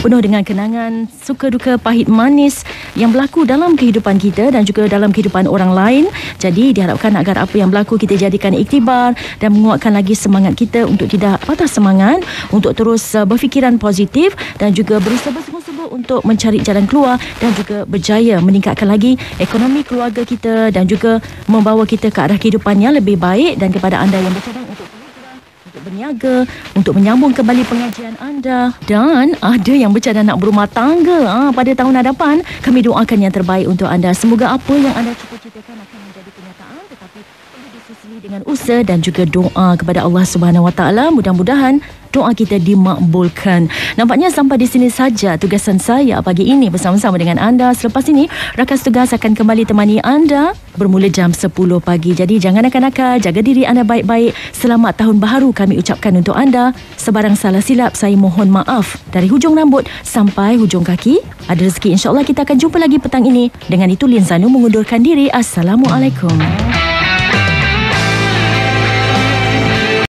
penuh dengan kenangan, suka duka, pahit manis yang berlaku dalam kehidupan kita dan juga dalam kehidupan orang lain. Jadi diharapkan agar apa yang berlaku kita jadikan iktibar dan menguatkan lagi semangat kita untuk tidak patah semangat, untuk terus berfikiran positif dan juga berusaha bersungguh-sungguh untuk mencari jalan keluar dan juga berjaya meningkatkan lagi ekonomi keluarga kita dan juga membawa kita ke arah kehidupan yang lebih baik. Dan kepada anda yang bercadang untuk berniaga, untuk menyambung kembali pengajian anda, dan ada yang bercadang nak berumah tangga pada tahun hadapan, kami doakan yang terbaik untuk anda. Semoga apa yang anda cita-citakan akan menjadi kenyataan, tetapi perlu disusuli dengan usaha dan juga doa kepada Allah Subhanahu Wa Taala. Mudah-mudahan doa kita dimakbulkan. Nampaknya sampai di sini saja tugasan saya pagi ini bersama-sama dengan anda. Selepas ini, rakan tugas akan kembali temani anda bermula jam 10 pagi. Jadi jangan nakal-nakal, jaga diri anda baik-baik. Selamat tahun baharu kami ucapkan untuk anda. Sebarang salah silap saya mohon maaf. Dari hujung rambut sampai hujung kaki, ada rezeki. InsyaAllah kita akan jumpa lagi petang ini. Dengan itu Lin Zanu mengundurkan diri. Assalamualaikum.